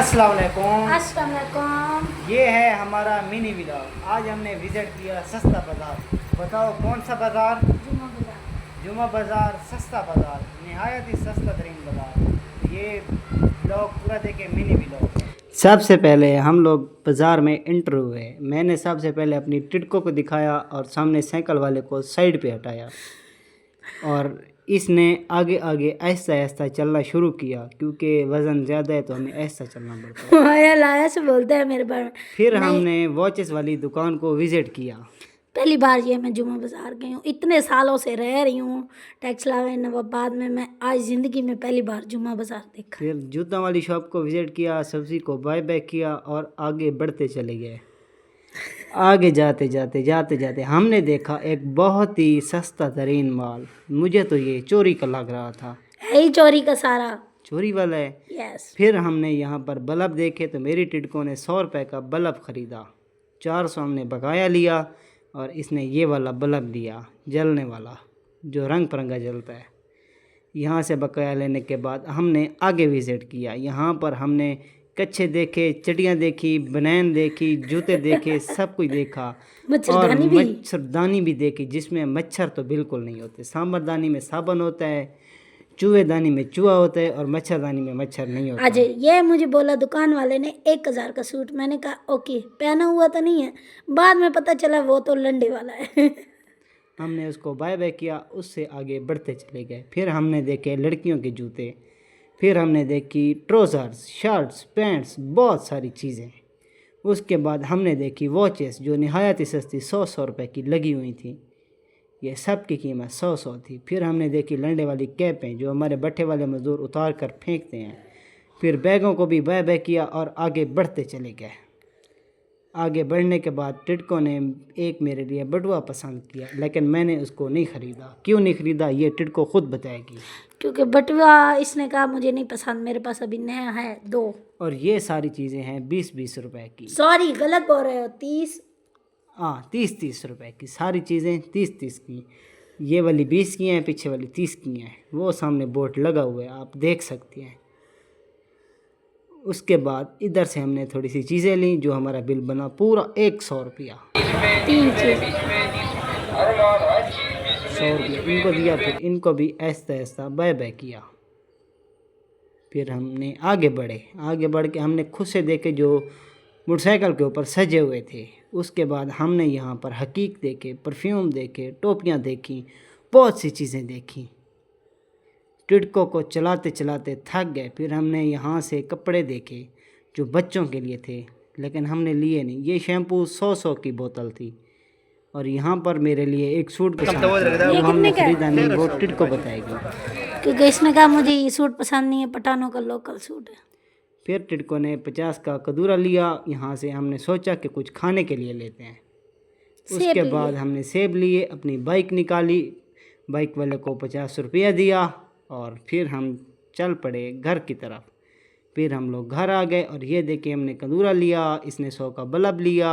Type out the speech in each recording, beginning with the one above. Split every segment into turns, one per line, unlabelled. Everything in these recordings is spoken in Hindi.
अस्सलाम वालेकुम।
अस्सलाम वालेकुम।
ये है हमारा मिनी व्लॉग। आज हमने विज़िट किया सस्ता बाज़ार। बताओ कौन सा बाज़ार? जुमा बाज़ार, सस्ता बाज़ार, नहायत ही सस्ता तरीन बाज़ार। ये व्लॉग पूरा देखे, मिनी व्लॉग है। सबसे पहले हम लोग बाज़ार में एंटर हुए। मैंने सबसे पहले अपनी टिटको को दिखाया और सामने साइकिल वाले को साइड पे हटाया और इसने आगे आगे आहिस्ता आहिस्ता चलना शुरू किया, क्योंकि वज़न ज़्यादा है तो हमें आहिस्ता चलना पड़ता है।
लाया से बोलते हैं मेरे बारे में।
फिर हमने वॉचेस वाली दुकान को विज़िट किया।
पहली बार ये मैं जुमा बाज़ार गई हूँ, इतने सालों से रह रही हूँ टैक्स लावे नवाबाद में। मैं आज ज़िंदगी में पहली बार जुमा बाज़ार देखा।
फिर जूता वाली शॉप को विज़िट किया, सब्ज़ी को बाय बैक किया और आगे बढ़ते चले गए। आगे जाते जाते हमने देखा एक बहुत ही सस्ता तरीन माल। मुझे तो ये चोरी का लग रहा था।
है ही चोरी का सारा,
चोरी वाला है।
यस।
फिर हमने यहाँ पर बल्ब देखे तो मेरी टिटको ने 100 रुपये का बल्ब ख़रीदा। 400 हमने बकाया लिया और इसने ये वाला बल्ब लिया, जलने वाला, जो रंग बिरंगा जलता है। यहाँ से बकाया लेने के बाद हमने आगे विज़िट किया। यहाँ पर हमने कच्छे देखे, चटियाँ देखी, बनैन देखी, जूते देखे, सब कुछ देखा और मच्छरदानी भी देखी, जिसमें मच्छर तो बिल्कुल नहीं होते। सांबरदानी में साबुन होता है, चूहेदानी में चूहा होता है और मच्छरदानी में मच्छर नहीं होता।
आज ये मुझे बोला दुकान वाले ने 1000 का सूट। मैंने कहा ओके, पहना हुआ तो नहीं है। बाद में पता चला वो तो लंडे वाला है।
हमने उसको बाय बाय किया, उससे आगे बढ़ते चले गए। फिर हमने देखे लड़कियों के जूते, फिर हमने देखी ट्राउज़र्स, शर्ट्स, पैंट्स, बहुत सारी चीज़ें। उसके बाद हमने देखी वॉचेस जो नहायत ही सस्ती 100 रुपए की लगी हुई थी। ये सब की कीमत 100 थी। फिर हमने देखी लंडे वाली कैपें जो हमारे भट्ठे वाले मज़दूर उतार कर फेंकते हैं। फिर बैगों को भी बाय बाय किया और आगे बढ़ते चले गए। आगे बढ़ने के बाद टिटको ने एक मेरे लिए बटुआ पसंद किया, लेकिन मैंने उसको नहीं ख़रीदा। क्यों नहीं ख़रीदा ये टिटको खुद बताएगी।
क्योंकि बटुआ इसने कहा मुझे नहीं पसंद, मेरे पास अभी नया है 2।
और ये सारी चीज़ें हैं 20-20 रुपए की।
सॉरी, गलत बोल रहे हो, 30।
हाँ, 30-30 रुपए की सारी चीज़ें, 30-30 की। ये वाली 20 की हैं, पीछे वाली 30 की हैं। वो सामने बोर्ड लगा हुआ है, आप देख सकते हैं। उसके बाद इधर से हमने थोड़ी सी चीज़ें ली, जो हमारा बिल बना पूरा 100 रुपया।
3 चीज़
100 रुपया इनको दिया। फिर इनको भी ऐसा ऐसा बाय बाय किया। फिर हमने आगे बढ़ के हमने खुद से देखे जो मोटरसाइकिल के ऊपर सजे हुए थे। उसके बाद हमने यहाँ पर हकीक देखे, परफ्यूम देखे, टोपियाँ देखी, बहुत सी चीज़ें देखी। टिटको को चलाते चलाते थक गए। फिर हमने यहाँ से कपड़े देखे जो बच्चों के लिए थे, लेकिन हमने लिए नहीं। ये शैम्पू 100 की बोतल थी और यहाँ पर मेरे लिए एक सूट पसंद था, वो हमने ख़रीदा नहीं, वो टिटको बताएगी।
क्योंकि इसने कहा मुझे ये सूट पसंद नहीं है, पठानों का लोकल सूट है।
फिर टिटको ने 50 का कदूरा लिया। यहाँ से हमने सोचा कि कुछ खाने के लिए लेते हैं। उसके बाद हमने सेब लिए, अपनी बाइक निकाली, बाइक वाले को 50 रुपया दिया और फिर हम चल पड़े घर की तरफ। फिर हम लोग घर आ गए और ये देखिए हमने कदूरा लिया, इसने 100 का बल्ब लिया,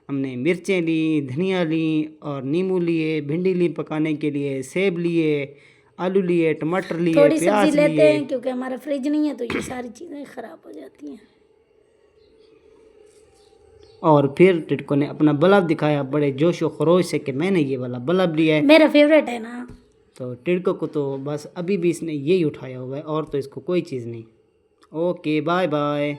हमने मिर्चें ली, धनिया ली और नींबू लिए, भिंडी ली पकाने के लिए, सेब लिए, आलू लिए, टमाटर लिए,
थोड़ी
प्याज
सब्जी लेते
लिए।
हैं क्योंकि हमारा फ्रिज नहीं है, तो ये सारी चीज़ें ख़राब हो जाती हैं।
और फिर टिटको ने अपना बल्ब दिखाया बड़े जोशो खरोश से कि मैंने ये वाला बल्ब लिया है।
मेरा फेवरेट है ना।
तो टिटको को तो बस अभी भी इसने यही उठाया हुआ है और तो इसको कोई चीज़ नहीं। Okay, bye bye.